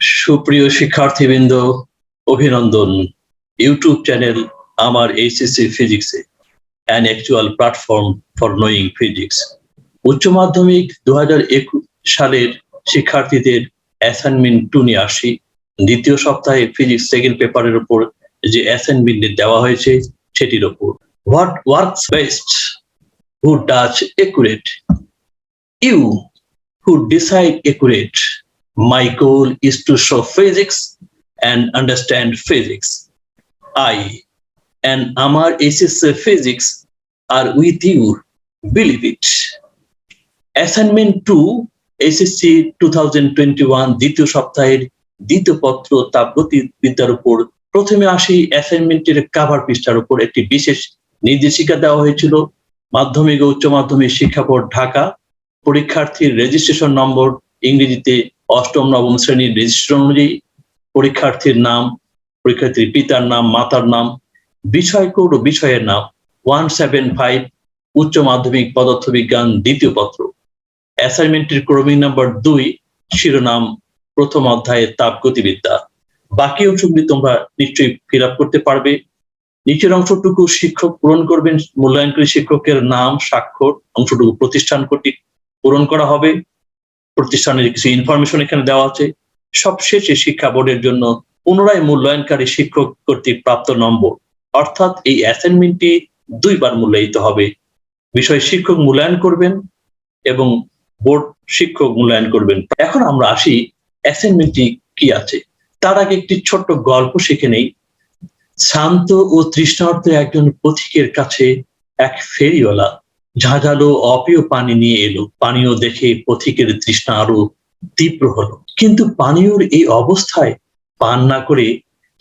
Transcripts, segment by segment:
সুপ্রিয় শিক্ষার্থীবৃন্দ, অভিনন্দন। ইউটিউব চ্যানেল আমার এইচএসসি ফিজিক্সে an actual platform for knowing physics. উচ্চ মাধ্যমিক 2021 সালের শিক্ষার্থীদের অ্যাসাইনমেন্ট 2 নিয়ে আসি। দ্বিতীয় সপ্তাহে ফিজিক্স সেকেন্ড পেপারের উপর যে অ্যাসাইনমেন্ট দেওয়া হয়েছে সেটির উপর। What works best? Who does accurate? You who decide accurate. My goal is to show physics and understand physics. I and Amar HSC Physics are with you. Believe it. Assignment 2 SSC 2021 দ্বিতীয় সপ্তাহের দ্বিতীয় পত্র তাপগতিবিদ্যার উপর। প্রথমে আসি অ্যাসাইনমেন্টের cover পৃষ্ঠার উপর একটি বিশেষ নির্দেশিকা দেওয়া হয়েছিল। মাধ্যমিক ও উচ্চ মাধ্যমিক শিক্ষা বোর্ড ঢাকা। পরীক্ষার্থীর রেজিস্ট্রেশন নম্বর ইংরেজিতে অষ্টম নবম শ্রেণীর রেজিস্ট্রেশন অনুযায়ী পরীক্ষার্থীর নাম, পরীক্ষার্থীর পিতার নাম, মাতার নাম, বিষয় কোড ও বিষয়ের নাম 175 উচ্চ মাধ্যমিক পদার্থবিজ্ঞান দ্বিতীয় পত্র। অ্যাসাইনমেন্টের ক্রমিক নাম্বার 2, শিরোনাম প্রথম অধ্যায়ের তাপগতিবিদ্যা। বাকি অংশগুলি তোমরা নিশ্চয়ই ফিল আপ করতে পারবে। নিচের অংশটুকু শিক্ষক পূরণ করবেন, মূল্যায়নকারী শিক্ষকের নাম, স্বাক্ষর। অংশটুকু প্রতিষ্ঠান কর্তৃক পূরণ করা হবে। প্রতিষ্ঠানের কিছু ইনফরমেশন এখানে দেওয়া আছে। সবশেষে শিক্ষা বোর্ডের জন্য পুনরায় মূল্যায়নকারী শিক্ষক কর্তৃক প্রাপ্ত নম্বর, অর্থাৎ এই অ্যাসাইনমেন্টটি 2 বার মূল্যায়িত হবে। বিষয় শিক্ষক মূল্যায়ন করবেন এবং বোর্ড শিক্ষক মূল্যায়ন করবেন। এখন আমরা আসি অ্যাসাইনমেন্টটি কি আছে। তার আগে একটি ছোট্ট গল্প শিখে নেই। শান্ত ও তৃষ্ণার্ত একজন পথিকের কাছে এক ফেরিওয়ালা ঝাঁঝালো অপেয় পানি নিয়ে এলো। পানীয় দেখে পথিকের তৃষ্ণা আরো তীব্র হলো, কিন্তু পানীয়র এই অবস্থায় পান না করে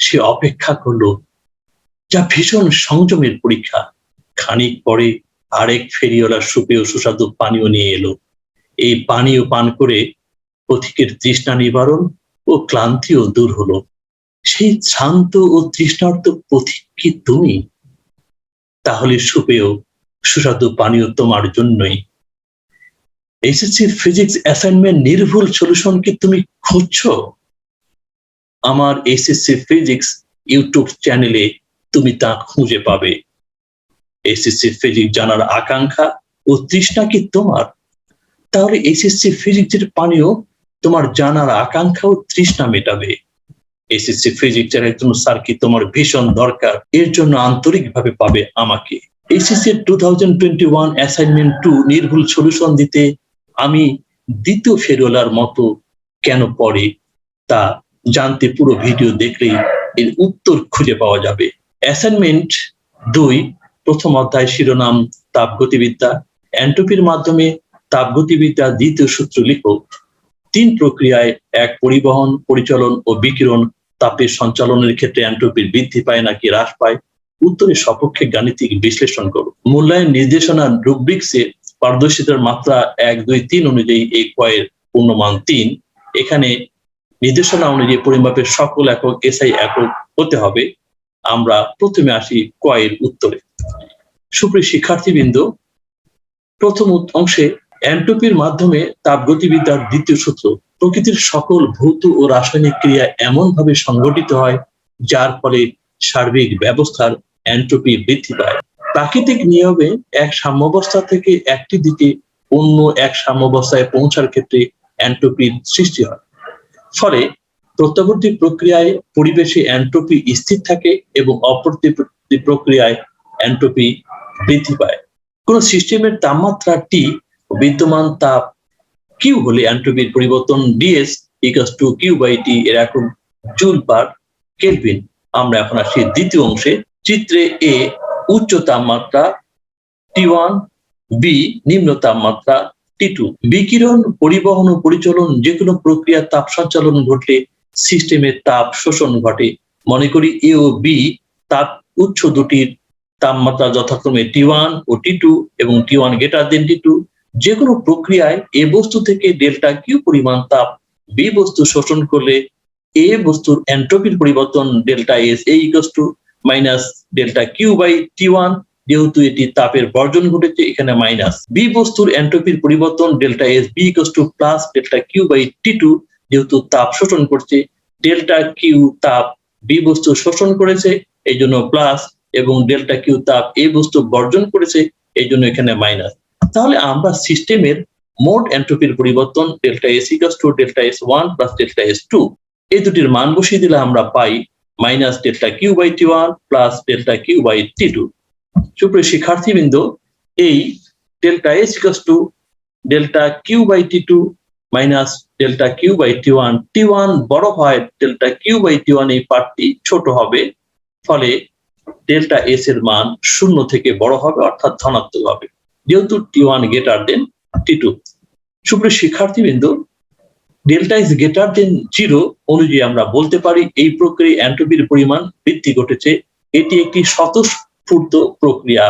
সে অপেক্ষা করলো, যা ভীষণ সংযমের পরীক্ষা। খানিক পরে আরেক ফেরিওয়ালা সুপেয় সুস্বাদু পানীয় নিয়ে এলো। এই পানীয় পান করে পথিকের তৃষ্ণা নিবারণ ও ক্লান্তিও দূর হলো। সেই শান্ত ও তৃষ্ণার্ত পথিক কি তুমি? তাহলে সুপেয় সুস্বাদু পানীয় তোমার জন্যই। এসএসসি ফিজিক্স অ্যাসাইনমেন্ট নির্ভুল সলিউশন কি তুমি খুঁজছো? আমার এসএসসি ফিজিক্স ইউটিউব চ্যানেলে তুমি তা খুঁজে পাবে। এসএসসি ফিজিক্স জানার আকাঙ্ক্ষা ও তৃষ্ণা কি তোমার? তাহলে এসএসসি ফিজিক্সের পানীয় তোমার জানার আকাঙ্ক্ষা ও তৃষ্ণা মেটাবে। এসএসসি ফিজিক্সের একজন স্যার কি তোমার ভীষণ দরকার, এর জন্য আন্তরিকভাবে পাবে আমাকে। এসএসসি 2021 অ্যাসাইনমেন্ট 2 নির্ভুল সলিউশন দিতে আমি দ্বিতীয় ফেরিওয়ালার মতো কেন পড়ে তা জানতে পুরো ভিডিও দেখলেই এর উত্তর খুঁজে পাওয়া যাবে। অ্যাসাইনমেন্ট 2 প্রথম অধ্যায়, শিরোনাম তাপগতিবিদ্যা। এন্ট্রপির মাধ্যমে তাপগতিবিদ্যা দ্বিতীয় সূত্র লিখো। 3 প্রক্রিয়ায়, 1 পরিবহন, পরিচালন ও বিকিরণ তাপের সঞ্চালনের ক্ষেত্রে এন্ট্রপির বৃদ্ধি পায় নাকি হ্রাস পায়? উত্তরের সপক্ষে গাণিতিক বিশ্লেষণ করো। মূল্যায়ন নির্দেশনা রুব্রিক্সে পারদর্শিতার মাত্রা 1, 2, 3 অনুযায়ী এই কয়ের পূর্ণমান 3। এখানে নির্দেশনা অনুযায়ী পরিমাপের সকল একক এসআই একক হতে হবে। আমরা প্রথমে আসি কয়ের উত্তরে। সুপ্রিয় শিক্ষার্থীবৃন্দ, প্রথম অংশে এন্ট্রপির মাধ্যমে তাপগতিবিদ্যার দ্বিতীয় সূত্র। প্রকৃতির সকল ভৌত ও রাসায়নিক ক্রিয়া এমন ভাবে সংঘটিত হয় যার ফলে সার্বিক ব্যবস্থার এন্ট্রপি বৃদ্ধি পায়। প্রাকৃতিক নিয়মে এক সাম্যাবস্থা থেকে একটি দিকে অন্য এক সাম্যাবস্থায় পৌঁছার ক্ষেত্রে এন্ট্রপির সৃষ্টি হয়। ফলে প্রত্যাবর্তী প্রক্রিয়ায় পরিবেশে এন্ট্রপি স্থির থাকে এবং অপ্রত্যাবর্তী প্রক্রিয়ায় এন্ট্রপি বৃদ্ধি পায়। কোন সিস্টেমের তাপমাত্রা টি বিদ্যমান তাপ কিউ হলে এন্ট্রপির পরিবর্তন DS equals to Q by T এর একক জুল পার কেলভিন। আমরা এখন আসি দ্বিতীয় অংশে। চিত্রে এ উচ্চ তাপমাত্রা T1, বি নিম্ন তাপমাত্রা T2। বিকিরণ, পরিবহন ও পরিচালন যে কোনো প্রক্রিয়া তাপ সঞ্চালন ঘটলে সিস্টেমের তাপ শোষণ ঘটে। মনে করি এ ও বি তাপ উৎস দুটির তাপমাত্রা যথাক্রমে T1 ও T2 এবং T1 গ্রেটার দেন T2। যে কোনো প্রক্রিয়ায় এ বস্তু থেকে ডেল্টা কিউ পরিমাণ তাপ বি বস্তু শোষণ করলে এ বস্তুর এন্ট্রপির পরিবর্তন delta S A equals to minus delta Q by T1। যেহেতু এটি তাপের বর্জন ঘটেছে, এখানে মাইনাস। বি বস্তুর এন্ট্রপির পরিবর্তন delta S B equals to plus delta Q by T2। যেহেতু তাপ শোষণ করছে, ডেল্টা কিউ তাপ বি বস্তু শোষণ করেছে এই জন্য প্লাস, এবং ডেল্টা কিউ তাপ এ বস্তু বর্জন করেছে এই জন্য এখানে মাইনাস। তাহলে আমরা সিস্টেমের মোট এন্ট্রপির পরিবর্তন delta S equals to delta S one plus delta S two, এই দুটির মান বসিয়ে দিলে আমরা পাই minus delta Q by T one plus delta Q by T two. সুপ্রিয় শিক্ষার্থীবৃন্দ, এই delta S equals to delta Q by T two minus delta Q by T one বড় হয় delta Q by T one, এই পার্টটি ছোট হবে, ফলে ডেল্টা এস এর মান শূন্য থেকে বড় হবে, অর্থাৎ ধনাত্মক হবে, যেহেতু টি ওয়ান গ্রেটার দেন টি টু। সুপ্রিয় শিক্ষার্থীবৃন্দ, delta is greater than zero অনুযায়ী আমরা বলতে পারি এই প্রক্রিয়ায় এন্ট্রপির পরিমাণ বৃদ্ধি ঘটেছে। এটি একটি স্বতঃস্ফূর্ত প্রক্রিয়া।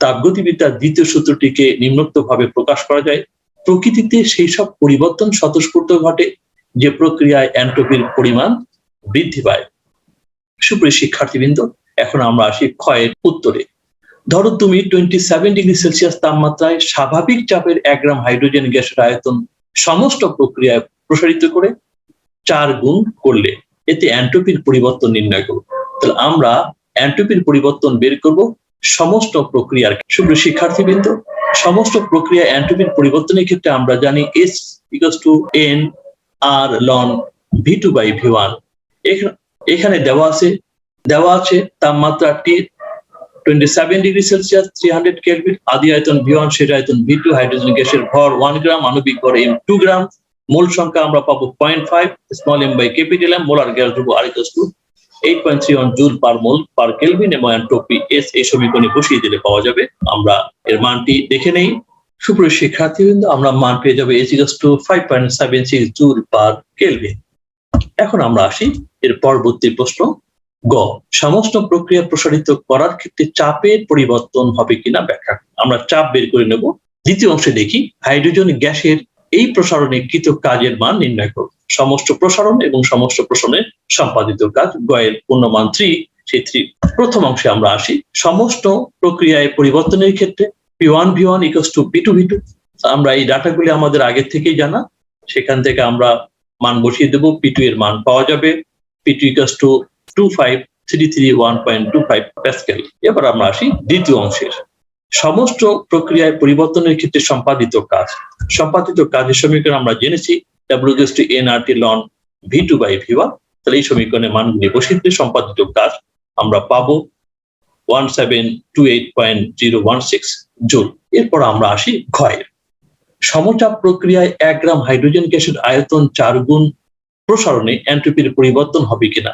তাপগতিবিদ্যার দ্বিতীয় সূত্রটিকে নিম্নোক্ত ভাবে প্রকাশ করা যায়: প্রকৃতিতে সেই সব পরিবর্তন স্বতঃস্ফূর্ত ঘটে যে প্রক্রিয়ায় এন্ট্রপির পরিমাণ বৃদ্ধি পায়। সুপ্রিয় শিক্ষার্থীবৃন্দ, এখন আমরা আসি ক্ষয়ের উত্তরে। ধরো তুমি 27 ডিগ্রি সেলসিয়াস তাপমাত্রায় স্বাভাবিক চাপের 1 গ্রাম হাইড্রোজেন গ্যাসের আয়তন সমস্ত প্রক্রিয়ায় প্রসারিত করে 4 গুণ করলে, এতে এন্ট্রপির পরিবর্তন নির্ণয় করব। তাহলে আমরা এন্ট্রপির পরিবর্তন বের করব সমস্ত প্রক্রিয়ার। সুপ্রিয় শিক্ষার্থীবৃন্দ, সমস্ত প্রক্রিয়া এন্ট্রপির পরিবর্তনের ক্ষেত্রে আমরা জানি S equals to N R ln V2 by V1। এখানে দেওয়া আছে তাপমাত্রা T 27 ডিগ্রি সেলসিয়াস 300 কেলভিন, আদি আয়তন V1, শেষ আয়তন V2, হাইড্রোজেন গ্যাসের ভর 1 গ্রাম, আণবিক ভর M 2 গ্রাম, মোল সংখ্যা আমরা পাবো 0.5, small m by capital M, molar gas ধ্রুব R equals to 8.31 joule per mole per kelvin, এবং এন্ট্রপি S এই সমীকরণে বসিয়ে দিলে পাওয়া যাবে। আমরা এর মানটি দেখে নেই। সুপ্রিয় শিক্ষার্থীবৃন্দ, আমরা মান পেয়ে যাবে S equals to 5.76 joule per kelvin. এখন আমরা আসি এর পরবর্তী প্রশ্ন গ, সমস্ত প্রক্রিয়া প্রসারিত করার ক্ষেত্রে চাপের পরিবর্তন হবে কিনা ব্যাখ্যা। আমরা চাপ বের করে নেব। দ্বিতীয় অংশে দেখি হাইড্রোজেন গ্যাসের এই প্রসারণে কৃত কাজের মান নির্ণয় করব। সমস্ত প্রসারণ এবং সমস্ত প্রসারণে সম্পাদিত কাজ, গয়ের পূর্ণমান 3, সেই 3। প্রথম অংশে আমরা আসি সমস্ত প্রক্রিয়ায় পরিবর্তনের ক্ষেত্রে P1 V1 equals to P2 V2। আমরা এই ডাটাগুলি আমাদের আগে থেকেই জানা, সেখান থেকে আমরা মান বসিয়ে দেব। P2 এর মান পাওয়া যাবে P2 ইকুয়ালস টু 25331.25 প্যাসকেল। এবার আমরা আসি দ্বিতীয় অংশের সমস্ত প্রক্রিয়ায় পরিবর্তনের ক্ষেত্রে সম্পাদিত কাজের সমীকরণ আমরা জেনেছি W equals to nRT ln V2 by V1। তাহলে এই সমীকরণে মানগুলি বসিয়ে দিলে সম্পাদিত কাজ আমরা পাবো 1728.016 জুল। এরপর আমরা আসি ক্ষয়ের। সমচাপ প্রক্রিয়ায় 1 গ্রাম হাইড্রোজেন গ্যাসের আয়তন 4 গুণ প্রসারণে এন্ট্রপির পরিবর্তন হবে কিনা।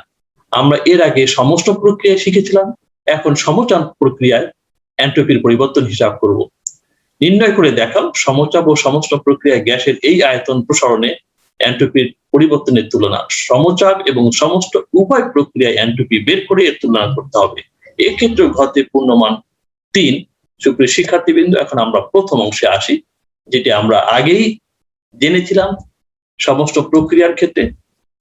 আমরা এর আগে সমস্ত প্রক্রিয়ায় শিখেছিলাম, এখন সমচাপ প্রক্রিয়ায় এন্ট্রপির পরিবর্তন হিসাব করব। নির্ণয় করে দেখাও সমচাপ ও সমস্ত প্রক্রিয়ায় গ্যাসের এই আয়তন প্রসারণে এন্ট্রপির পরিবর্তনের তুলনা। সমচাপ এবং সমস্ত উভয় প্রক্রিয়ায় এন্ট্রপি বের করে এর তুলনা করতে হবে। এক্ষেত্রে ঘতে পূর্ণমান 3। সুপ্রিয় শিক্ষার্থীবৃন্দ, এখন আমরা প্রথম অংশে আসি, যেটি আমরা আগেই জেনেছিলাম। সমস্ত প্রক্রিয়ার ক্ষেত্রে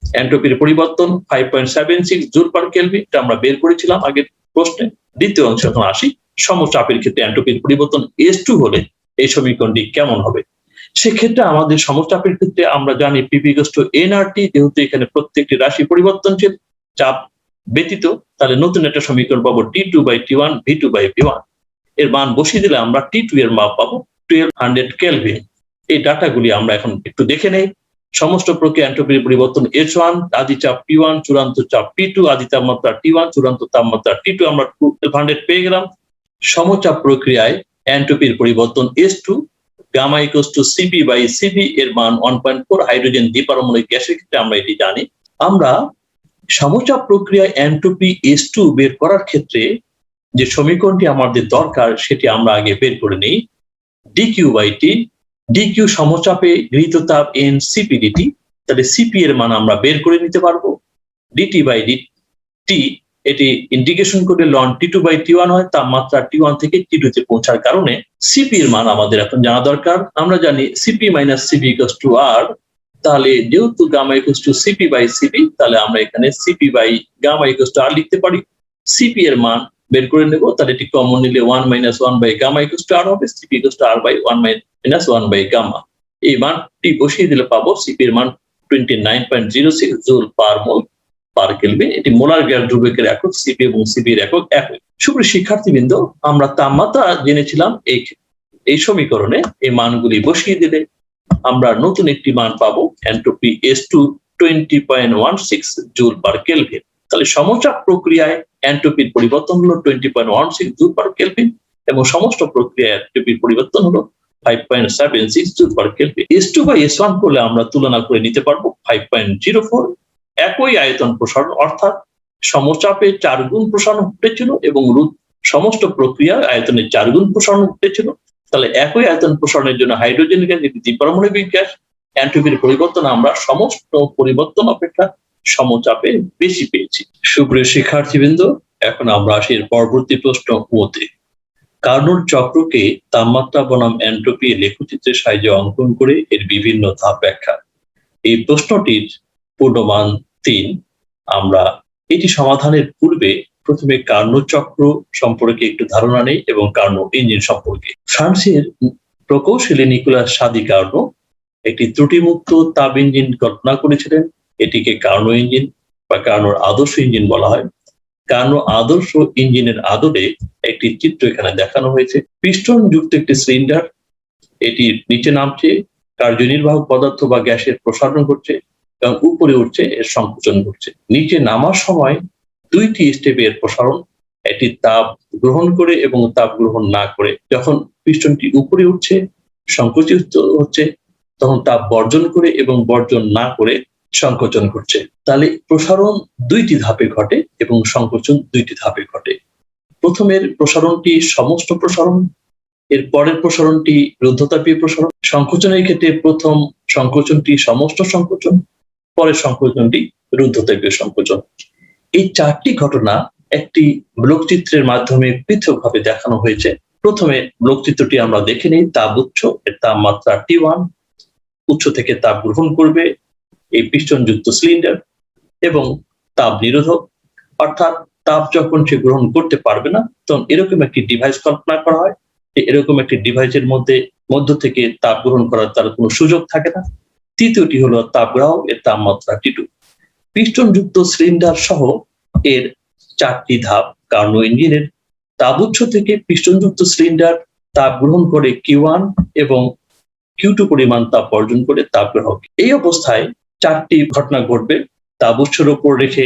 এন্ট্রপির পরিবর্তন 5.76 জুল পার কেলভিন, এটা আমরা বের করেছিলাম আগের প্রশ্নে। দ্বিতীয় অংশে এখন আসি, সমচাপের ক্ষেত্রে এন্ট্রপির পরিবর্তন S2 হলে এই সমীকরণটি কেমন হবে। সেক্ষেত্রে আমাদের সমচাপের ক্ষেত্রে আমরা জানি P ইকুয়ালস টু nRT, যেহেতু এখানে প্রত্যেকটি রাশি পরিবর্তনশীল চাপ ব্যতীত, তাহলে নতুন একটা সমীকরণ পাবো T2 by T1 V2 by V1। এর মান বসিয়ে দিলে আমরা T2 এর মান পাবো 1200 কেলভিন। এই ডাটাগুলি আমরা এখন একটু দেখে নেই। সমস্ত প্রক্রিয়া এন্ট্রপির পরিবর্তন H1, আদি চাপ P1, চূড়ান্ত চাপ P2, আদি তাপমাত্রা T1, চূড়ান্ত তাপমাত্রা T2, আমরা 1200 পেয়ে গেলাম। সমচাপ প্রক্রিয়ায় এন্ট্রপির পরিবর্তন S2, gamma equals to Cp by Cv, এর মান 1.4। হাইড্রোজেন দ্বিপারমাণবিক গ্যাসের ক্ষেত্রে আমরা এটি জানি। আমরা সমচাপ প্রক্রিয়ায় এন্ট্রপি S2 বের করার ক্ষেত্রে যে সমীকরণটি আমাদের দরকার সেটি আমরা আগে বের করে নেই। dq বাই t, dq সমচাপে গৃহীত তাপ n Cp dt, তাহলে Cp এর মান আমরা বের করে নিতে পারবো। dt বাই dt, এটি ইন্টিগ্রেশন করে ln T2 বাই T1 হয়, তাপমাত্রা T1 থেকে T2 তে পৌঁছার কারণে Cp এর মান আমাদের এখন জানা দরকার। আমরা জানি Cp minus Cv equals to R, তাহলে যেহেতু gamma equals to Cp by Cv, তাহলে আমরা এখানে Cp by gamma equals to R লিখতে পারি। Cp এর মান বের করে নেব, তাহলে এটি কমন নিলে 1 minus 1 by gamma equals to R হবে। Cp equals to R by 1 minus 1 by gamma. এই মানটি বসিয়ে দিলে পাবো Cp এর মান 29.06 joule per mole per kelvin. এটি মোলার গ্যাস ধ্রুবকের একক, সিপি এবং সিবির একক একই। সুপ্রিয় শিক্ষার্থীবৃন্দ, আমরা তাপমাত্রা জেনেছিলাম এই সমীকরণে এই মানগুলি বসিয়ে দিলে আমরা নতুন একটি মান পাবো, entropy S2 20.16 joule per kelvin. তাহলে সমচাপ প্রক্রিয়ায় এন্ট্রপির পরিবর্তন হলো 20.16 জুল পার কেলভিন এবং সমস্ত প্রক্রিয়ায় এন্ট্রপির পরিবর্তন হলো 5.76 জুল পার কেলভিন। S2 বা S1 করলে আমরা তুলনা করে নিতে পারবো 5.04। একই আয়তন প্রসারণ, অর্থাৎ সমচাপে 4 গুণ প্রসারণ ঘটেছিল এবং সমস্ত প্রক্রিয়া আয়তনের 4 গুণ প্রসারণ ঘটেছিল। তাহলে একই আয়তন প্রসারণের জন্য হাইড্রোজেন গ্যাস, এটি দ্বিপারমাণবিক গ্যাস, এন্ট্রপির পরিবর্তন আমরা সমস্ত পরিবর্তন অপেক্ষা সমচাপে বেশি পেয়েছি। সুপ্রিয় শিক্ষার্থীবৃন্দ, এখন আমরা আসি পরবর্তী প্রশ্ন ওতে। কার্নোট চক্রকে তাপমাত্রা বনাম এন্ট্রপি লেখচিত্রের সাহায্যে অঙ্কন করে এর বিভিন্ন ধাপ ব্যাখ্যা। এই প্রশ্নটির পূর্ণমান 3। আমরা এটি সমাধানের পূর্বে প্রথমে কার্নোট চক্র সম্পর্কে একটু ধারণা নেই এবং কার্নোট ইঞ্জিন সম্পর্কে। ফ্রান্সের প্রকৌশলী নিকোলাস সাদি কার্নো একটি ত্রুটিমুক্ত তাপ ইঞ্জিন কল্পনা করেছিলেন। এটিকে কার্নো ইঞ্জিন বা কার্নোর আদর্শ ইঞ্জিন বলা হয়। কার্নো আদর্শ ইঞ্জিনের আদলে একটি চিত্র এখানে দেখানো হয়েছে। পিস্টন যুক্ত একটি সিলিন্ডার, এটি নিচে নামছে, কার্যনির্বাহক পদার্থ বা গ্যাসের প্রসারণ ঘটছে এবং উপরে উঠছে, এর সংকোচন ঘটছে। নিচে নামার সময় 2টি স্টেপে এর প্রসারণ, এটি তাপ গ্রহণ করে এবং তাপ গ্রহণ না করে। যখন পিস্টনটি উপরে উঠছে, সংকুচিত হচ্ছে, তখন তাপ বর্জন করে এবং বর্জন না করে সংকোচন ঘটছে। তাহলে প্রসারণ 2টি ধাপে ঘটে এবং সংকোচন 2টি ধাপে ঘটে। প্রথমের প্রসারণটি সমস্ত প্রসারণ, এর পরের প্রসারণটি রুদ্ধতাপীয় প্রসারণ। সংকোচনের ক্ষেত্রে প্রথম সংকোচনটি সমস্ত সংকোচন, পরের সংকোচনটি রুদ্ধতাপীয় সংকোচন। এই 4টি ঘটনা একটি ব্লক চিত্রের মাধ্যমে পৃথকভাবে দেখানো হয়েছে। প্রথমে ব্লক চিত্রটি আমরা দেখে নিই। তাপ উৎস, এর তাপমাত্রা T1, উৎস থেকে তাপ গ্রহণ করবে এই পিস্টনযুক্ত সিলিন্ডার, এবং তাপ নিরোধক, অর্থাৎ তাপ যখন সে গ্রহণ করতে পারবে না তখন এরকম একটি ডিভাইস কল্পনা করা হয়। এরকম একটি ডিভাইসের মধ্য থেকে তাপ গ্রহণ করার তার কোনো সুযোগ থাকে না। তৃতীয়টি হলো তাপগ্রাহক, এর তাপমাত্রা T2। পিস্টনযুক্ত সিলিন্ডার সহ এর 4টি ধাপ। কার্নো ইঞ্জিনের তাপ উৎস থেকে পিস্টনযুক্ত সিলিন্ডার তাপ গ্রহণ করে Q1 এবং Q2 পরিমাণ তাপ বর্জন করে তাপগ্রাহক। এই অবস্থায় 4টি ঘটনা ঘটবে। তাপ উৎসের উপর রেখে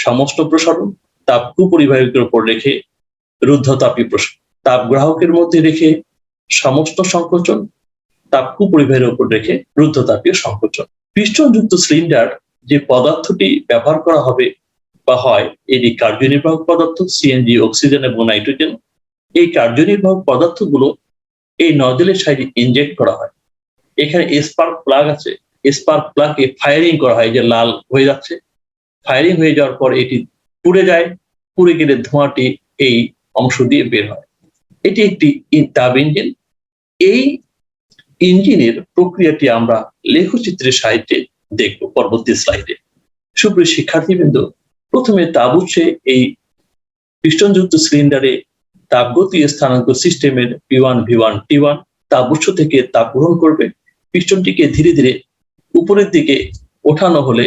সমস্ত প্রসারণ, তাপ কুপরিবাহকের উপর রেখে রুদ্ধতাপীয় প্রসারণ, তাপ গ্রাহকের মধ্যে রেখে সমস্ত সংকোচন, তাপ কুপরিবাহের উপর রেখে রুদ্ধতাপীয় সংকোচন। পিস্টনযুক্ত সিলিন্ডার যে পদার্থটি ব্যবহার করা হবে বা হয়, এটি কার্যনির্বাহক পদার্থ, সিএনজি, অক্সিজেন এবং নাইট্রোজেন। এই কার্যনির্বাহক পদার্থগুলো এই নজলের সাহায্যে ইনজেক্ট করা হয়। এখানে স্পার্ক প্লাগ আছে, স্পার্ক প্লাগে ফায়ারিং করা হয়, যে লাল হয়ে যাচ্ছে। ফায়ারিং হয়ে যাওয়ার পর এটি পুড়ে যায়, পুড়ে গেলে ধোঁয়াটি এই অংশ দিয়ে বের হয়। এটি একটি তাপ ইঞ্জিন। এই ইঞ্জিনের প্রক্রিয়াটি আমরা লেখচিত্রের সাহায্যে দেখব পরবর্তী স্লাইডে। সুপ্রিয় শিক্ষার্থীবৃন্দ, প্রথমে তাপ উৎসে এই পিস্টনযুক্ত সিলিন্ডারে তাপগতি স্থানাঙ্ক সিস্টেমের P1, V1, T1 তাপ উৎস থেকে তাপ গ্রহণ করবে। পিস্টনটিকে ধীরে ধীরে উপরের দিকে ওঠানো হলে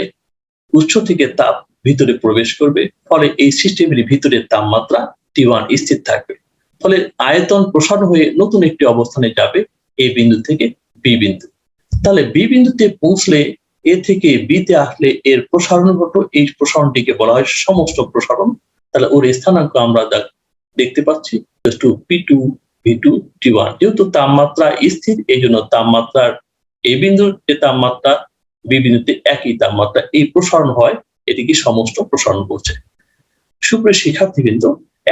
উৎস থেকে তাপ ভিতরে প্রবেশ করবে, ফলে এই সিস্টেমের ভিতরে তাপমাত্রা T1 স্থির থাকবে। ফলে আয়তন প্রসারণ হয়ে নতুন একটি অবস্থানে যাবে, এ বিন্দু থেকে বি বিন্দু। তাহলে বি বিন্দুতে পৌঁছলে এ থেকে বি তে আসলে এর প্রসারণ ঘটে। এই প্রসারণটিকে বলা হয় সমস্ত প্রসারণ। তাহলে ওর স্থানাঙ্ক আমরা দেখতে পাচ্ছি P2, V2, T1। যেহেতু তাপমাত্রা স্থির, এই জন্য তাপমাত্রার এ বিন্দুর যে তাপমাত্রা বি বিন্দুতে একই তাপমাত্রা, এই প্রসারণ হয়, এটিকে সমস্ত প্রসারণ বলছে। সুপ্রিয় শিক্ষার্থীবৃন্দ,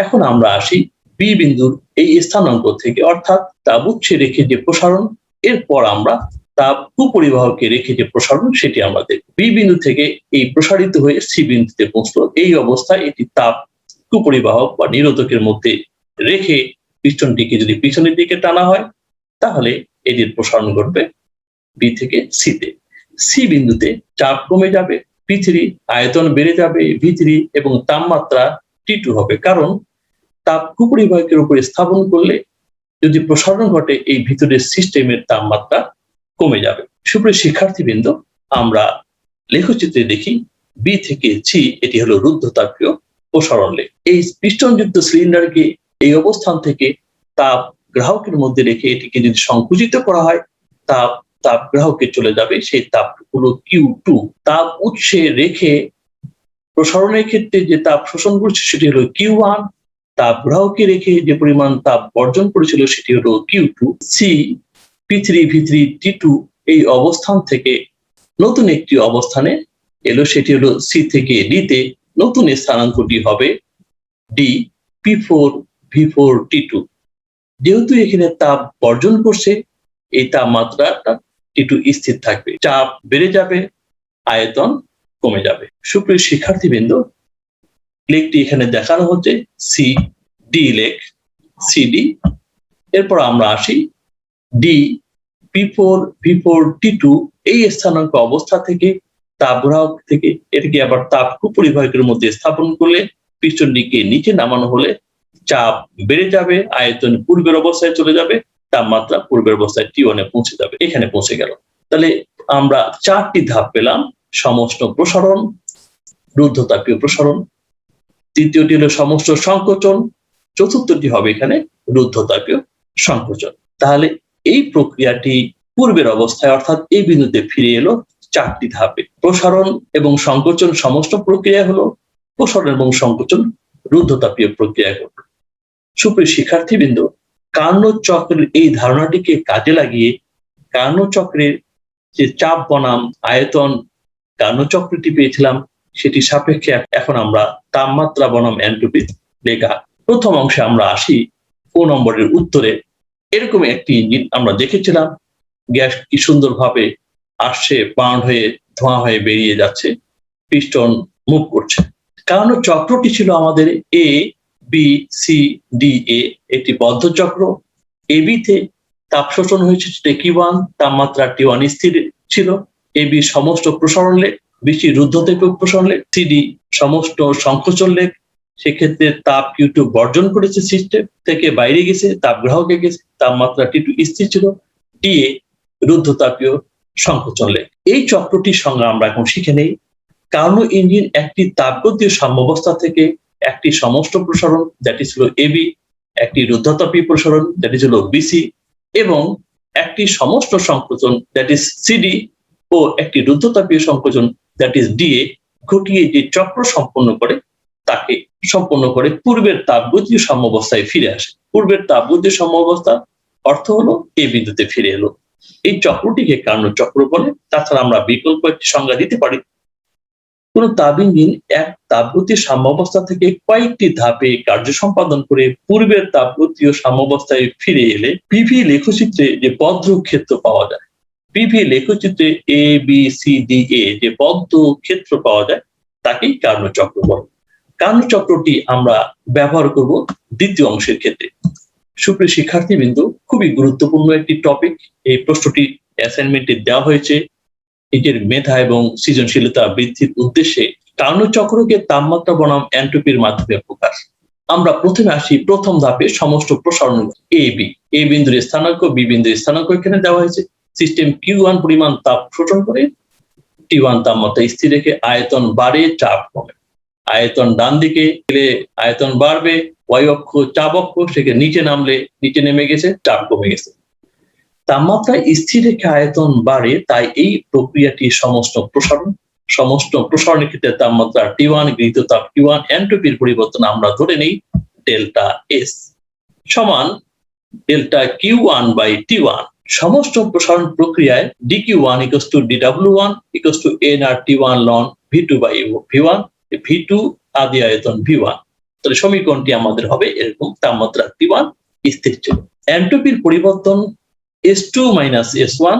এখন আমরা আসি বি বিন্দুর এই স্থানাঙ্ক থেকে, অর্থাৎ তাপ উৎসে রেখে যে প্রসারণ, এরপর আমরা তাপ কুপরিবাহকে রেখে যে প্রসারণ সেটি আমরা দেখব। বি বিন্দু থেকে এই প্রসারিত হয়ে সি বিন্দুতে পৌঁছলো। এই অবস্থায় এটি তাপ কুপরিবাহক বা নিরোধকের মধ্যে রেখে পিস্টনটিকে যদি পিছনের দিকে টানা হয়, তাহলে এটির প্রসারণ ঘটবে বি থেকে সিতে। সি বিন্দুতে চাপ কমে যাবে, P3 আয়তন বেড়ে যাবে V3 এবং তাপমাত্রা T2 হবে। কারণ তাপ কুপরিবাহকের উপর স্থাপন করলে যদি প্রসারণ ঘটে, এই ভিতরের সিস্টেমের তাপমাত্রা কমে যাবে। সুপ্রিয় শিক্ষার্থীবৃন্দ, আমরা লেখচিত্রে দেখি বি থেকে সি, এটি হলো রুদ্ধতাপীয় প্রসারণ লেখ। এই পিস্টনযুক্ত সিলিন্ডারকে এই অবস্থান থেকে তাপ গ্রাহকের মধ্যে রেখে এটিকে যদি সংকুচিত করা হয়, তাপ তাপ গ্রাহকে চলে যাবে, সেই তাপ হলো Q2। তাপ উৎসে রেখে প্রসারণের ক্ষেত্রে যে তাপ শোষণ করছে সেটি হলো Q1। তাপ গ্রাহকে রেখে যে পরিমাণ তাপ বর্জন করেছিল সেটি হলো Q2। C P3 V3 T2 এই অবস্থান থেকে নতুন একটি অবস্থানে এলো, সেটি হলো সি থেকে ডি তে। নতুন স্থানাঙ্কটি হবে ডি P4 V4 T2। যেহেতু এখানে তাপ বর্জন করছে, এই তাপমাত্রাটা T2 স্থির থাকবে। চাপ বেড়ে যাবে, আয়তন কমে যাবে। সুপ্রিয় শিক্ষার্থীবৃন্দ, লেখটি এখানে দেখানো হচ্ছে সি ডি লেখ, সিডি। এরপর আমরা আসি ডি P4 V4 T2 এই স্থানাঙ্ক অবস্থা থেকে তাপ গ্রাহক থেকে এটিকে আবার তাপ কুপরিবাহকের মধ্যে স্থাপন করলে পিস্টনটিকে নিচে নামানো হলে চাপ বেড়ে যাবে, আয়তন পূর্বের অবস্থায় চলে যাবে, তাপমাত্রা পূর্বের অবস্থায় T1 এ পৌঁছে যাবে। এখানে পৌঁছে গেল। তাহলে আমরা 4টি ধাপ পেলাম: সমষ্ণ প্রসারণ, রুদ্ধতাপীয় প্রসারণ, তৃতীয়টি হলো সমষ্ণ সংকোচন, চতুর্থটি হবে এখানে রুদ্ধতাপীয় সংকোচন। তাহলে এই প্রক্রিয়াটি পূর্বের অবস্থায় অর্থাৎ এই বিন্দুতে ফিরে এলো 4টি ধাপে। প্রসারণ এবং সংকোচন সমষ্ণ প্রক্রিয়া হলো, প্রসারণ এবং সংকোচন রুদ্ধতাপীয় প্রক্রিয়া হলো। সুপ্রিয় শিক্ষার্থীবৃন্দ, কার্নোট চক্রের এই ধারণাটিকে কাজে লাগিয়ে কার্নোট চক্রের যে চাপ বনাম আয়তন কার্নোট চক্রটি পেয়েছিলাম, সেটি সাপেক্ষে এখন আমরা তাপমাত্রা বনাম এনট্রপি লেখা। প্রথম অংশে আমরা আসি 4 নম্বরের উত্তরে। এরকম একটি ইঞ্জিন আমরা দেখেছিলাম, গ্যাস কি সুন্দরভাবে আসছে, বার্ন হয়ে ধোঁয়া হয়ে বেরিয়ে যাচ্ছে, পিস্টন মুভ করছে। কারণ চক্রটি ছিল আমাদের এ বি সি ডি এ, একটি বদ্ধ চক্র। এ বিতে তাপ শোষণ হয়েছে T1, তাপমাত্রা T1 স্থির ছিল। এ বি সমস্ত প্রসারণ লেখ, বিসি রুদ্ধতাপীয় প্রসারণ লেখ, সিডি সমস্ত সংকোচন লেখ। সেক্ষেত্রে তাপ Q2 বর্জন করেছে, সিস্টেম থেকে বাইরে গেছে, তাপ গ্রাহকে গেছে, তাপমাত্রা T2 স্থির ছিল। ডিএ রুদ্ধতাপীয় সংকোচন লেখ। এই চক্রটির সঙ্গে আমরা এখন শিখে নেই। কার্নো ইঞ্জিন একটি তাপগতীয় সাম্যাবস্থা থেকে একটি সমষ্ণ প্রসারণ যেটি ছিল এবি, একটি রুদ্ধতাপীয় প্রসারণ যেটি ছিল বিসি, এবং একটি সমষ্ণ সংকোচন দ্যাট ইজ সিডি ও একটি রুদ্ধতাপীয় সংকোচন দ্যাট ইজ ডিএ ঘটিয়ে যে চক্র সম্পন্ন করে তাকে সম্পন্ন করে পূর্বের তাপগতীয় সাম্যাবস্থায় ফিরে আসে। পূর্বের তাপগতীয় সাম্যাবস্থা অর্থ হলো এই বিন্দুতে ফিরে এলো। এই চক্রটিকে কার্নোট চক্র বলে। তাছাড়া আমরা বিকল্প একটি সংজ্ঞা দিতে পারি। কোন তাপ ইঞ্জিন এক তাপগতীয় সাম্যাবস্থা থেকে কয়েকটি ধাপে কার্য সম্পাদন করে পূর্বের তাপগতীয় সাম্যাবস্থায় ফিরে এলে পিভি লেখচিত্রে যে বদ্ধ ক্ষেত্র পাওয়া যায়, পিভি লেখচিত্রে A B C D A যে বদ্ধ ক্ষেত্র পাওয়া যায় তাকেই কার্নোট চক্র বলে। কার্নোট চক্রটি আমরা ব্যবহার করব দ্বিতীয় অংশের ক্ষেত্রে। সুপ্রিয় শিক্ষার্থীবৃন্দ, খুবই গুরুত্বপূর্ণ একটি টপিক। এই প্রশ্নটি অ্যাসাইনমেন্টে দেওয়া হয়েছে নিজের মেধা এবং সৃজনশীলতা বৃদ্ধির উদ্দেশ্যে। কার্নোট চক্রকে তাপমাত্রা বনাম এনট্রপির মাধ্যমে প্রকাশ। আমরা প্রথমে আসি প্রথম ধাপে সমস্ত প্রসারণ এ বি। এ বিন্দুর স্থানাঙ্ক, বি বিন্দুর স্থানাঙ্ক এখানে দেওয়া হয়েছে। সিস্টেম Q1 পরিমাণ তাপ শোষণ করে, T1 তাপমাত্রা স্থির রেখে আয়তন বাড়ে, চাপ কমে। আয়তন ডান দিকে গেলে আয়তন বাড়বে, ওয়াই অক্ষ চাপ অক্ষ, সেখানে নিচে নামলে নিচে নেমে গেছে, চাপ কমে গেছে। তাপমাত্রা স্থির রেখে আয়তন বাড়ে, তাই এই প্রক্রিয়াটি সমষ্ণ প্রসারণ। সমষ্ণ প্রসারণের ক্ষেত্রে তাপমাত্রা T1, গৃহীত তাপ Q1, এনট্রপির পরিবর্তন আমরা ধরে নেই ডেল্টা এস সমান ডেল্টা Q1 বাই T1। সমষ্ণ প্রসারণ প্রক্রিয়ায় dQ1 = dW1 = nRT1 ln V2 by V1, V2 আদি আয়তন V1। তাহলে সমীকরণটি আমাদের হবে এরকম: তাপমাত্রা T1 স্থির ছিল, এনট্রপির পরিবর্তন S2 - S1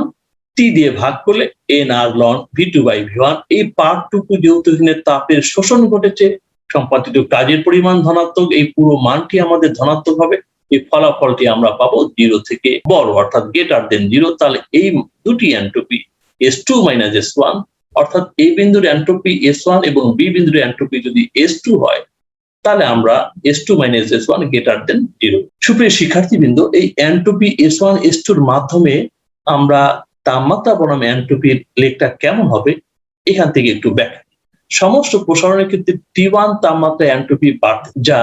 T দিয়ে ভাগ করলে nR ln V2 by V1। এই পার্টটুকু যেহেতু এখানে তাপের শোষণ ঘটেছে, সম্পাদিত কাজের পরিমাণ ধনাত্মক, এই পুরো মানটি আমাদের ধনাত্মক হবে। এই ফলাফলটি আমরা পাবো 0 থেকে বড় অর্থাৎ গ্রেটার দেন 0। তাহলে এই দুটি এনট্রপি S2 - S1 অর্থাৎ এই বিন্দুর এনট্রপি S1 এবং বি বিন্দুর এনট্রপি যদি S2 হয়, তাহলে আমরা S2 - S1 গ্রেটার দেন 0। সুপ্রিয় শিক্ষার্থীবৃন্দ, এই এনট্রপি S1 S2 এর মাধ্যমে আমরা তাপমাত্রা বনাম এনট্রপির লেখটা কেমন হবে এখান থেকে একটু ব্যাখ্যা। সমস্ত প্রসারণের ক্ষেত্রে T1 তাপমাত্রা এন্ট্রপি বাড়তে, যা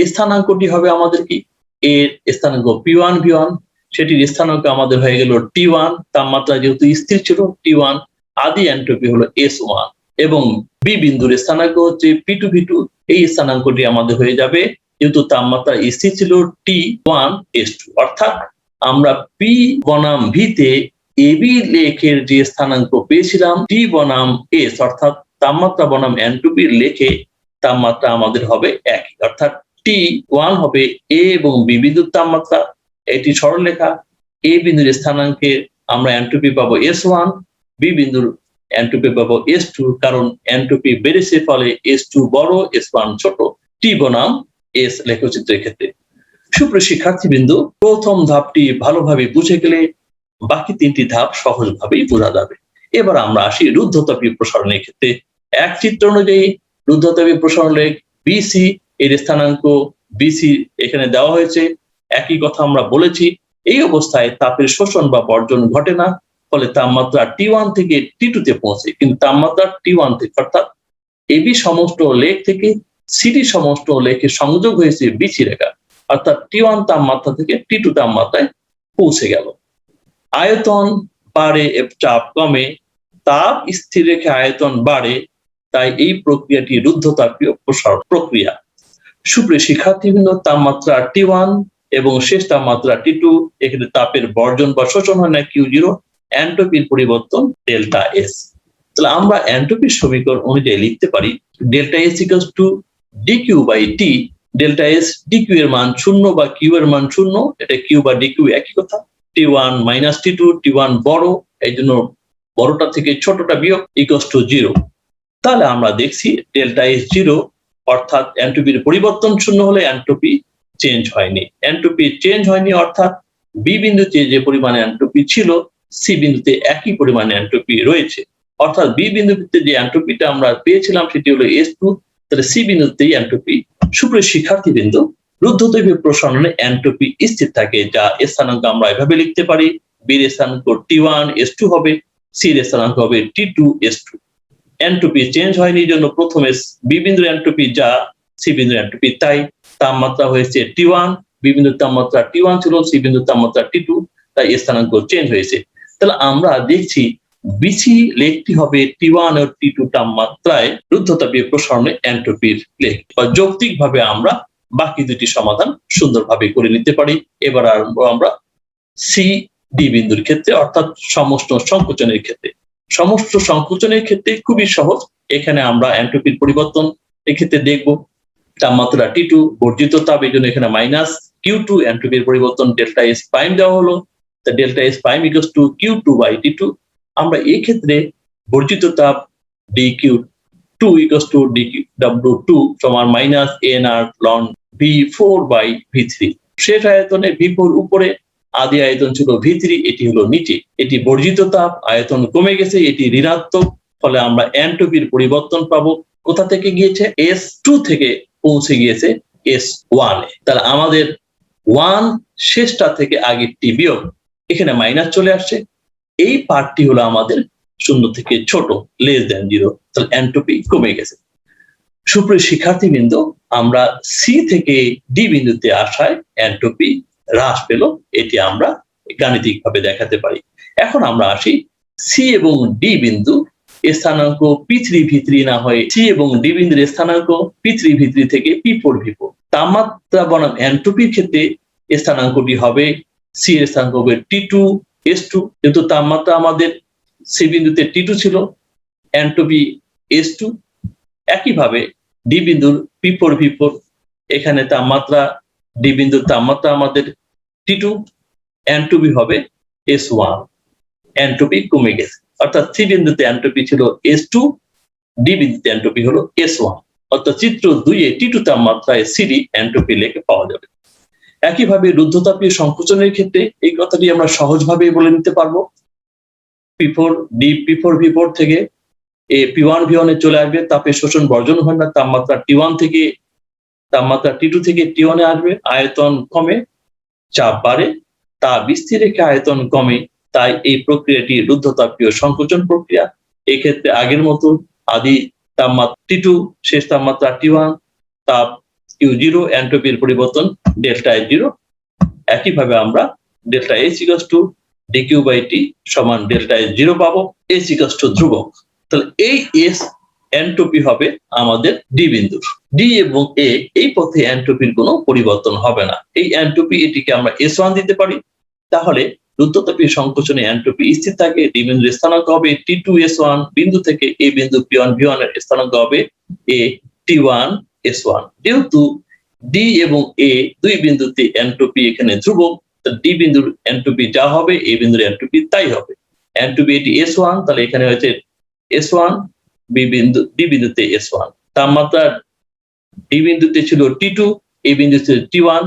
স্থানাঙ্কটি হবে আমাদের কি, এর স্থানাঙ্ক P1 V1, সেটির স্থানাঙ্ক আমাদের হয়ে গেল T1, তাপমাত্রা যেহেতু স্থির ছিল T1, আদি এন্ট্রপি হলো S1, এবং বি বিন্দুর স্থানাঙ্ক হচ্ছে P2 V2, এই স্থানাঙ্কটি আমাদের হয়ে যাবে, যেহেতু তাপমাত্রা স্থির ছিল, T1 S2। অর্থাৎ আমরা P বনাম V তে এবি লেখের যে স্থানাঙ্ক পেয়েছিলাম T বনাম S, অর্থাৎ তাপমাত্রা বনাম এন্ট্রপির লেখে তাপমাত্রা আমাদের হবে একই, অর্থাৎ T1 হবে এ এবং বি বিন্দুর তাপমাত্রা, এটি সরলরেখা। এ বিন্দুর স্থানাঙ্কে আমরা এন্ট্রপি পাবো S1, বি বিন্দুর এন্ট্রপি পাবো S2, কারণ এন্ট্রপি বেড়েছে, ফলে S2 বড়, S1 ছোট, T বনাম S লেখচিত্রের ক্ষেত্রে। সুপ্রিয় শিক্ষার্থীবৃন্দ, প্রথম ধাপটি ভালোভাবে বুঝে গেলে বাকি তিনটি ধাপ সহজভাবেই বোঝা যাবে। এবার আমরা আসি রুদ্ধতাপীয় প্রসারণের ক্ষেত্রে। এক চিত্র অনুযায়ী রুদ্ধতাপীয় প্রসারণ লেখ বিসি, এর স্থানাঙ্ক বিসি এখানে দেওয়া হয়েছে। একই কথা আমরা বলেছি, এই অবস্থায় তাপের শোষণ বা বর্জন ঘটে না, ফলে তাপমাত্রা T1 থেকে T2 তে পৌঁছে। কিন্তু তাপমাত্রা T1 থেকে, অর্থাৎ এবি সমষ্ট লেখ থেকে সিডি সমষ্ট লেখে সংযোগ হয়েছে বিসি রেখা, অর্থাৎ T1 তাপমাত্রা থেকে T2 তাপমাত্রায় পৌঁছে গেল। আয়তন বাড়ে, চাপ কমে, তাপ স্থির রেখে আয়তন বাড়ে, তাই এই প্রক্রিয়াটি রুদ্ধতাপীয় প্রসারণ প্রক্রিয়া। সুপ্রিয় শিক্ষার্থীবৃন্দ, তাপমাত্রা T1 এবং শেষ তাপমাত্রা T2, এখানে তাপের বর্জন বা শোষণ হয় না Q0, এন্ট্রপির পরিবর্তন ডেল্টা এস। তাহলে আমরা এন্ট্রপির সমীকরণ অনুযায়ী লিখতে পারি delta S equals to dQ by T. Delta S dQ এর মান 0 বা কিউ এর মান 0, এটা কিউ বা ডিকিউ একই কথা। T1 মাইনাস T2, T1 বড়, এই জন্য বড়টা থেকে ছোটটা বিয়োগ ইকুয়ালস টু 0। তাহলে আমরা দেখছি ডেল্টা এস 0, অর্থাৎ এন্ট্রপির পরিবর্তন 0 হলে এন্ট্রপি চেঞ্জ হয়নি। এন্ট্রপি চেঞ্জ হয়নি অর্থাৎ বি বিন্দুতে যে পরিমাণে এন্ট্রপি ছিল, সি বিন্দুতে একই পরিমাণে এন্ট্রপি রয়েছে। অর্থাৎ বি বিন্দুতে যে এন্ট্রপিটা আমরা পেয়েছিলাম সেটি হলো S2, তাহলে সি বিন্দুতেই এন্ট্রপি। সুপ্রিয় শিক্ষার্থীবৃন্দ, রুদ্ধতাপীয় প্রসারণে এন্ট্রপি স্থির থাকে, যা স্থানাঙ্ক আমরা এভাবে লিখতে পারি, বি এর স্থানাঙ্ক T1 S2 হবে, সি এর স্থানাঙ্ক হবে T2 S2। এন্ট্রপি চেঞ্জ হয়নি, জন্য প্রথমে বি বিন্দুর এন্ট্রপি যা সি বিন্দুর এন্ট্রপি তাই। তাপমাত্রা হয়েছে T1, বি বিন্দুর তাপমাত্রা T1 ছিল, সি বিন্দুর তাপমাত্রা T2, তাই স্থানাঙ্ক চেঞ্জ হয়েছে। তাহলে আমরা দেখছি বিসি লেখটি হবে T1 ও T2 তাপমাত্রায় রুদ্ধতাপীয় প্রসারণে এন্ট্রপির লেখ, বা যৌক্তিকভাবে আমরা বাকি দুটি সমাধান সুন্দরভাবে করে নিতে পারি। এবার আমরা সি ডি বিন্দুর ক্ষেত্রে, অর্থাৎ সমস্ত সংকোচনের ক্ষেত্রে। সমস্ত সংকোচনের ক্ষেত্রে খুবই সহজ, এখানে আমরা এন্ট্রপির পরিবর্তন এক্ষেত্রে দেখব। তাপমাত্রা T2 বর্জিত তাপ, এই জন্য এখানে মাইনাস Q2, এন্ট্রপির পরিবর্তন ডেল্টা এস প্রাইম দেওয়া হলো, delta S prime equals to Q2 by T2। আমরা এই ক্ষেত্রে বর্জিত তাপ dQ2 ইকুয়ালস টু dW2 সমান minus NR loan V4 by V3। শেষ আয়তনে V4 উপরে, আদি আয়তন ছিল V3, এটি হলো নিচে। এটি বর্জিত তাপ, আয়তন কমে গেছে, এটি ঋণাত্মক, ফলে আমরা এন্ট্রপির পরিবর্তন পাবো। কোথা থেকে গিয়েছে? S2 থেকে পৌঁছে গিয়েছে S1 এ। তাহলে আমাদের 1 শেষটা থেকে আগের টি বিয়োগ, এখানে মাইনাস চলে আসছে, এই পার্টটি হলো আমাদের 0 থেকে ছোট, লেস দেন 0, তাহলে এন্ট্রপি কমে গেছে। সুপ্রিয় শিক্ষার্থীবৃন্দ, আমরা সি থেকে ডি বিন্দুতে আসায় এন্ট্রপি হ্রাস পেল, এটি আমরা গাণিতিকভাবে দেখাতে পারি। এখন আমরা আসি সি এবং ডি বিন্দু স্থানাঙ্ক P3 V3 না হয়ে সি এবং ডি বিন্দুর স্থানাঙ্ক P3 V3 থেকে P4 V4। তাপমাত্রা বনাম এন্ট্রপির ক্ষেত্রে স্থানাঙ্কটি হবে, সি এর স্থানাঙ্ক হবে T2 S2, কিন্তু তাপমাত্রা আমাদের সি বিন্দুতে T2 ছিল, এন্ট্রপি S2। একইভাবে ডি বিন্দুর P4 V4, এখানে তাপমাত্রা ডি বিন্দুর তাপমাত্রা আমাদের T2, এন্ট্রপি হবে S1, এন্ট্রপি কমে গেছে। অর্থাৎ সি বিন্দুতে এন্ট্রপি ছিল S2, ডি বিন্দুতে এন্ট্রপি হলো S1। অর্থাৎ চিত্র 2 এ T2 তাপমাত্রায় সিডি এন্ট্রপি লেখে পাওয়া যাবে। একইভাবে রুদ্ধতাপীয় সংকোচনের ক্ষেত্রে এই কথাটি আমরা সহজভাবে বলে নিতে পারবো। P4 V4 থেকে P1 V1 এ চলে আসবে, তাপের শোষণ বর্জন হয় না, তাপমাত্রা T1 থেকে তাপমাত্রা T2 থেকে T1 এ আসবে, আয়তন কমে, চাপ বাড়ে, তাপ স্থির রেখে আয়তন কমে, তাই এই প্রক্রিয়াটি রুদ্ধতাপীয় সংকোচন প্রক্রিয়া। এই ক্ষেত্রে আগের মতো আদি তাপমাত্রা T2, শেষ তাপমাত্রা T1, তাপ Q0, এন্ট্রপির পরিবর্তন ডেল্টা H0। একইভাবে আমরা ডেল্টা H = dQ/T সমান ডেল্টা H0 পাবো। H = ধ্রুবক। তাহলে এই S এন্ট্রপি হবে আমাদের ডি বিন্দুর। ডি এবং এ এই পথে এন্ট্রপির কোনো পরিবর্তন হবে না। এই এন্ট্রপি এটিকে আমরা S1 দিতে পারি। তাহলে রুদ্ধতাপীয় সংকোচনে এন্ট্রপি স্থির থাকে। ডি বিন্দুর স্থানাঙ্ক হবে T2S1, বিন্দু থেকে এ বিন্দু P1V1 এর স্থানাঙ্ক হবে A T1S1। যেহেতু ডি এবং এ দুই বিন্দুতে এন্ট্রপি এখানে ধ্রুবক, ডি বিন্দুর এন্ট্রপি যা হবে এ বিন্দুর এন্ট্রপি তাই হবে। এন্ট্রপি এটি S1, তাহলে এখানে হয়েছে S1, ডি বিন্দুতে S1। তাপমাত্রা ডি বিন্দুতে ছিল T2, এ বিন্দুতে T1,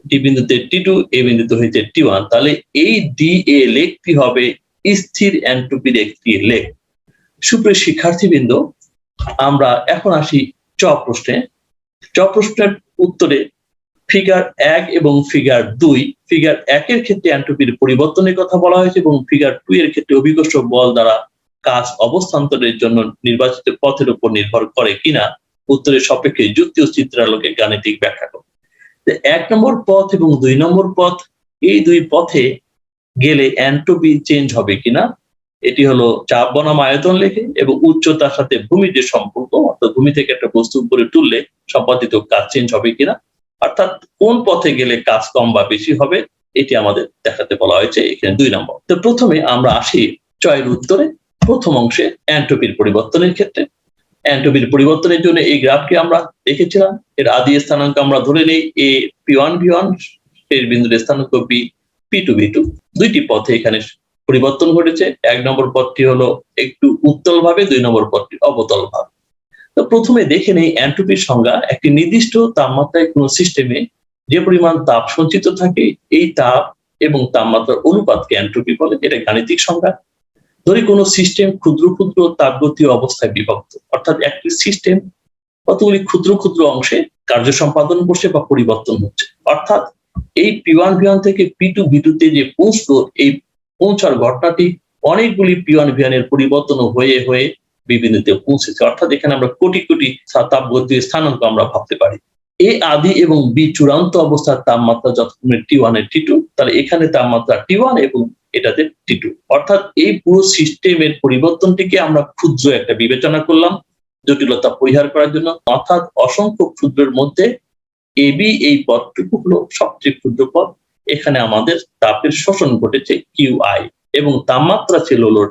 ডি বিন্দুতে T2, এ বিন্দুতে হয়েছে T1। তাহলে এই ডি এ লেখটি হবে স্থির এন্ট্রপির একটি লেখ। সুপ্রিয় শিক্ষার্থীবৃন্দ, আমরা এখন আসি চ প্রশ্নে। চ প্রশ্নের উত্তরে ফিগার 1 এবং ফিগার 2, ফিগার 1 এর ক্ষেত্রে এন্ট্রপির পরিবর্তনের কথা বলা হয়েছে এবং ফিগার 2 এর ক্ষেত্রে অভিকর্ষ বল দ্বারা কাজ অবস্থান্তরের জন্য নির্বাচিত পথের উপর নির্ভর করে কিনা উত্তরের সাপেক্ষে যুক্তি ও চিত্রালোকে গাণিতিক ব্যাখ্যা করো। 1 নম্বর পথ এবং 2 নম্বর পথ, এই দুই পথে গেলে এন্ট্রপি চেঞ্জ হবে কিনা, এটি হলো চাপ বনাম আয়তন লেখে এবং উচ্চতার সাথে ভূমির যে সম্পর্ক, অর্থাৎ ভূমি থেকে একটা বস্তু উপরে তুললে সম্পাদিত কাজ চেঞ্জ হবে কিনা, অর্থাৎ কোন পথে গেলে কাজ কম বা বেশি হবে, এটি আমাদের দেখাতে বলা হয়েছে এখানে 2 নম্বর। তো প্রথমে আমরা আসি চয়ের উত্তরে। প্রথম অংশে এন্ট্রপির পরিবর্তনের ক্ষেত্রে এন্ট্রপির পরিবর্তনের জন্য এই গ্রাফটি আমরা দেখেছিলাম। এর আদি স্থানাঙ্ক আমরা ধরে নেই A P1V1, এর বিন্দুর স্থানাঙ্ক B P2V2। দুইটি পথে এখানে পরিবর্তন ঘটেছে। 1 নম্বর পথটি হলো একটু উত্তল ভাবে, 2 নম্বর পথটি অবতল ভাবে। তো প্রথমে দেখে নেই এন্ট্রপির সংজ্ঞা। একটি নির্দিষ্ট তাপমাত্রায় কোনো সিস্টেমে যে পরিমাণ তাপ সঞ্চিত থাকে, এই তাপ এবং তাপমাত্রার অনুপাতকে এন্ট্রপি বলে। এটা গাণিতিক সংজ্ঞা। ধরি কোনো সিস্টেম ক্ষুদ্র ক্ষুদ্র তাপগতীয় অবস্থায় বিভক্ত, অর্থাৎ একটি সিস্টেম কতগুলি ক্ষুদ্র ক্ষুদ্র অংশে কার্য সম্পাদন করছে বা পরিবর্তন হচ্ছে। অর্থাৎ এই P1V1 থেকে P2V2 তে যে পৌঁছলো, এই পৌঁছার ঘটনাটি অনেকগুলি P1V1 এর পরিবর্তন হয়ে হয়ে বিবিন্দুতে পৌঁছেছে। অর্থাৎ এখানে আমরা কোটি কোটি তাপগতীয় স্থানাঙ্ক আমরা ভাবতে পারি। এ আদি এবং বি চূড়ান্ত অবস্থার তাপমাত্রা যতক্ষণ T1 এর T2, তাহলে এখানে তাপমাত্রা T1 এবং এটাতে T2। অর্থাৎ এই পুরো সিস্টেমের পরিবর্তনটিকে আমরা ক্ষুদ্র একটা বিবেচনা করলাম জটিলতা পরিহার করার জন্য। অর্থাৎ অসংখ্য ক্ষুদ্রের মধ্যে এবি এই পথটুকু হলো সবচেয়ে ক্ষুদ্র পথ। এখানে আমাদের তাপের শোষণ ঘটেছে QI এবং তাপমাত্রা ছিল হলো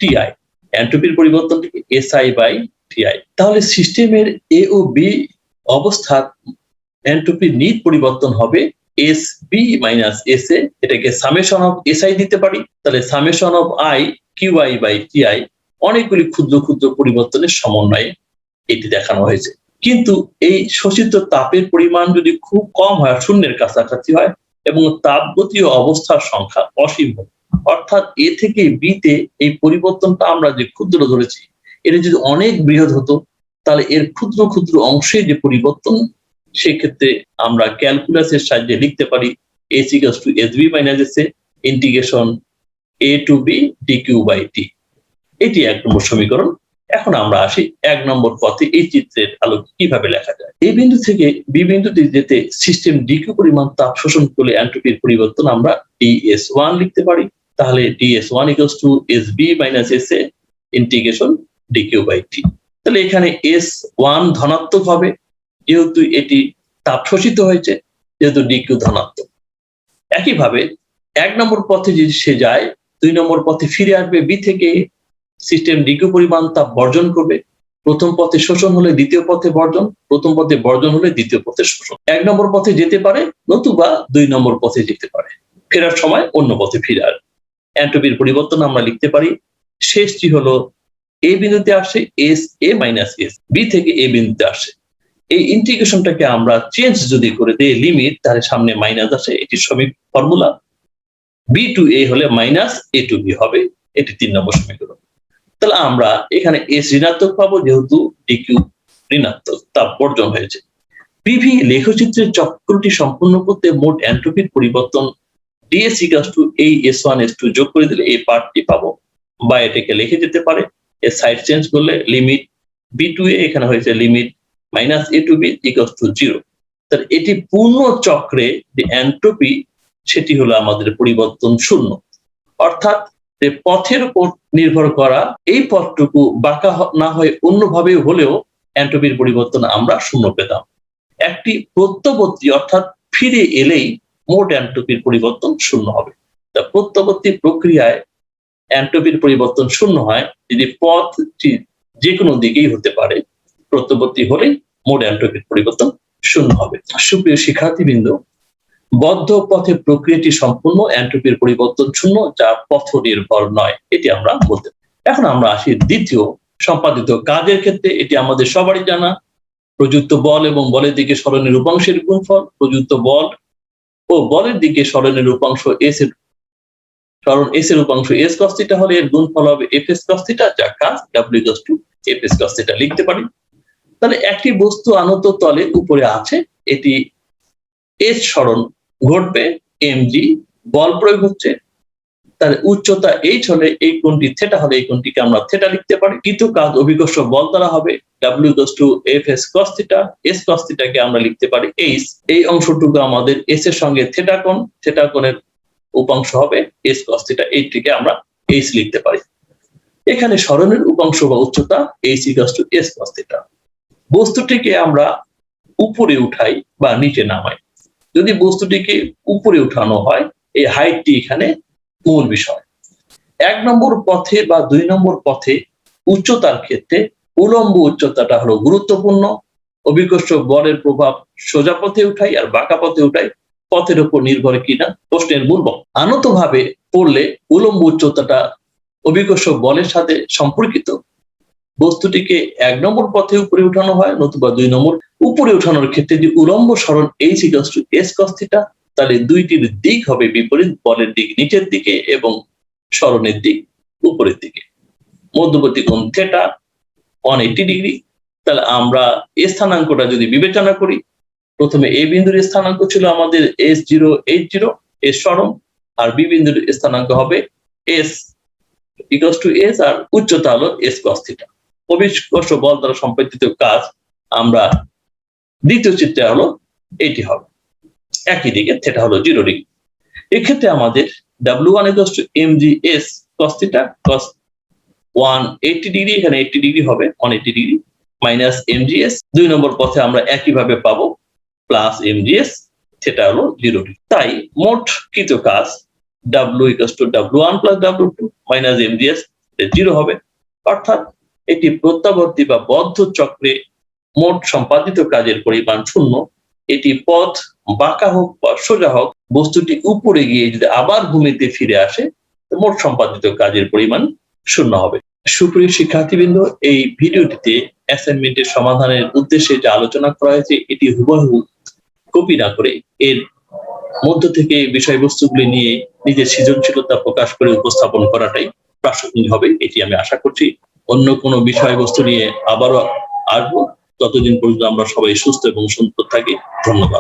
TI। এন্ট্রপির পরিবর্তনটিকে SI/TI। তাহলে সিস্টেমের এ ও বি অবস্থার এন্ট্রপির নিট পরিবর্তন হবে SB - SA। এটাকে সামেশন অফ SI দিতে পারি। তাহলে সামেশন অফ I QI/TI অনেকগুলি ক্ষুদ্র ক্ষুদ্র পরিবর্তনের সমন্বয়ে এটি দেখানো হয়েছে। কিন্তু এই শোষিত তাপের পরিমাণ যদি খুব কম হয়, শূন্যের কাছাকাছি হয় এবং তাপগতীয় অবস্থার সংখ্যা অসীম হয়, অর্থাৎ এ থেকে বি তে এই পরিবর্তনটা আমরা যে ক্ষুদ্র ধরেছি, এটা যদি অনেক বৃহৎ হতো, তাহলে এর ক্ষুদ্র ক্ষুদ্র অংশে যে পরিবর্তন, সেক্ষেত্রে আমরা ক্যালকুলাসের সাহায্যে লিখতে পারি H = SB - SA integration A to B dQ/T। এটি 1 নম্বর সমীকরণ। এখন আমরা আসি 1 নম্বর পথে এই চিত্রের আলোকে কিভাবে লেখা যায়। এই বিন্দু থেকে বি বিন্দুতে যেতে সিস্টেম dQ পরিমাণ তাপ শোষণ করলে এন্ট্রপির পরিবর্তন আমরা DS1 লিখতে পারি। তাহলে DS1 = SB - SA integration dQ/T। তাহলে এখানে S1 ধনাত্মক হবে যেহেতু এটি তাপ শোষিত হয়েছে, যেহেতু dQ ধনাত্মক। একইভাবে 1 নম্বর পথে যদি সে যায়, 2 নম্বর পথে ফিরে আসবে। বি থেকে সিস্টেম dQ পরিমাণ তাপ বর্জন করবে। প্রথম পথে শোষণ হলে দ্বিতীয় পথে বর্জন, প্রথম পথে বর্জন হলে দ্বিতীয় পথে শোষণ। 1 নম্বর পথে যেতে পারে, নতুবা 2 নম্বর পথে যেতে পারে। ফেরার সময় অন্য পথে ফিরে আসবে। এন্ট্রপির পরিবর্তন আমরা লিখতে পারি, শেষটি হলো এ বিন্দুতে আসে SA - S, বি থেকে এ বিন্দুতে আসে। এই ইন্টিগ্রেশনটাকে আমরা চেঞ্জ যদি করে দেই লিমিট, তাহলে সামনে মাইনাস আসে। এটি ফর্মুলা। B to A হলে -A to B হবে। এটি 3 নম্বর সমীকরণ। তাহলে আমরা এখানে S ঋণাত্মক পাবো যেহেতু dQ ঋণাত্মক, তাপ বর্জন হয়েছে। PV লেখচিত্রের চক্রটি সম্পূর্ণ করতে মোট এন্ট্রপির পরিবর্তন DS = এই S1 S2 যোগ করে দিলে এই পার্টটি পাবো, বা এটাকে লিখে যেতে পারে এর সাইড চেঞ্জ করলে লিমিট বি টু এ এখানে হয়েছে limit minus A to B equals to 0। তাহলে এটি পূর্ণ চক্রে যে এন্ট্রপি সেটি হলো আমাদের পরিবর্তন শূন্য, অর্থাৎ যে পথের উপর নির্ভর করা এই পথটুকু বাঁকা না হয়ে অন্যভাবে হলেও এন্ট্রপির পরিবর্তন আমরা শূন্য পেতাম। একটি প্রত্যবর্তী অর্থাৎ ফিরে এলেই মোট এন্ট্রপির পরিবর্তন শূন্য হবে। তা প্রত্যবর্তী প্রক্রিয়ায় এন্ট্রপির পরিবর্তন শূন্য হয় যদি পথটি যে কোনো দিকেই হতে পারে, প্রত্যবর্তী হলেই মোট এন্ট্রপির পরিবর্তন শূন্য হবে। সুপ্রিয় শিক্ষার্থীবৃন্দ, বদ্ধ পথে প্রক্রিয়াটি সম্পূর্ণ, এন্ট্রপির পরিবর্তন শূন্য, যা পথ নির্ভর নয়, এটি আমরা বলতে পারি। এখন আমরা আসি দ্বিতীয় সম্পাদিত কাজের ক্ষেত্রে। এটি আমাদের সবারই জানা, প্রযুক্ত বল এবং বলের দিকে সরণের উপাংশের গুণফল। প্রযুক্ত বল ও বলের দিকে সরণের উপাংশ এস এর সরণ এস এর উপাংশ এস কস থিটা হলে এর গুণফল হবে এফ এস কস থিটা, যা কাজ W equals to F S cos theta লিখতে পারি। তাহলে একটি বস্তু আনত তলে উপরে আছে, এটি এস সরণ ঘটবে, এম জি বল প্রয়োগ হচ্ছে, তার উচ্চতা এইচ হলে এই কোণটি থিটা হলে এই কোণটিকে আমরা থিটা লিখতে পারি। কৃত কাজ অভিকর্ষ বল দ্বারা হবে W equals to F S cos theta, S cos থিটাকে আমরা লিখতে পারি এইচ। এই অংশটুকু আমাদের এস এর সঙ্গে থিটা কোণ, থিটা কোণের উপাংশ হবে এস কস থিটা, এইটিকে আমরা এইচ লিখতে পারি। এখানে সরণের উপাংশ বা উচ্চতা H equals to S cos theta. বস্তুটিকে আমরা উপরে উঠাই বা নিচে নামাই। যদি বস্তুটিকে উপরে উঠানো হয়, এই হাইটটি এখানে মূল বিষয়। 1 নম্বর পথে বা 2 নম্বর পথে উচ্চতার ক্ষেত্রে উলম্ব উচ্চতাটা হলো গুরুত্বপূর্ণ। অভিকর্ষ বলের প্রভাব সোজা পথে উঠাই আর বাঁকা পথে উঠাই, পথের উপর নির্ভর কিনা প্রশ্নের মূল। আনত ভাবে পড়লে উলম্ব উচ্চতাটা অভিকর্ষ বলের সাথে সম্পর্কিত। বস্তুটিকে 1 নম্বর পথে উপরে উঠানো হয়, নতুবা 2 নম্বর উপরে উঠানোর ক্ষেত্রে যে উলম্ব সরণ H equals to S cos theta, তাহলে দুইটির দিক হবে বিপরীত, বলের দিক নিচের দিকে এবং সরণের দিক উপরের দিকে। মধ্যবর্তী কোণ থিটা 180 ডিগ্রি। তাহলে আমরা এ স্থানাঙ্কটা যদি বিবেচনা করি, প্রথমে এ বিন্দুর স্থানাঙ্ক ছিল আমাদের S0 H0 এস সরণ, আর বি বিন্দুর স্থানাঙ্ক হবে S ইকুয়ালস টু S, আর উচ্চতা হলো এস কস থিটা। অভিকর্ষ বল দ্বারা সম্পাদিত কাজ আমরা দ্বিতীয় চিত্রে হলো এটি হবে, একই দিকে থিটা হলো 0 ডিগ্রি। এক্ষেত্রে আমাদের W1 equals to mgs cos theta cos 180 degree, এখানে 80 ডিগ্রি হবে 180 ডিগ্রি মাইনাস mgs। 2 নম্বর পথে আমরা একই ভাবে পাবো প্লাস mgs, থিটা হলো 0 ডিগ্রি। তাই মোট কৃত কাজ W equals two W1 plus W2 minus mgs 0 হবে, অর্থাৎ এটি প্রত্যাবর্তী বা বদ্ধ চক্রে মোট সম্পাদিত কাজের পরিমাণ শূন্য। এটি পথ বাঁকা হোক বা সোজা হোক, বস্তুটি উপরে গিয়ে যদি আবার ভূমিতে ফিরে আসে, মোট সম্পাদিত কাজের পরিমাণ শূন্য হবে। সুপ্রিয় শিক্ষার্থীবৃন্দ, এই ভিডিওটিতে অ্যাসাইনমেন্টের সমাধানের উদ্দেশ্যে যে আলোচনা করা হয়েছে এটি হুবহু কপি না করে এর মধ্য থেকে বিষয়বস্তুগুলি নিয়ে নিজের সৃজনশীলতা প্রকাশ করে উপস্থাপন করাটাই প্রাসঙ্গিক হবে, এটি আমি আশা করছি। অন্য কোনো বিষয়বস্তু নিয়ে আবারও আসবো, ততদিন পর্যন্ত আমরা সবাই সুস্থ এবং সুন্দর থাকি। ধন্যবাদ।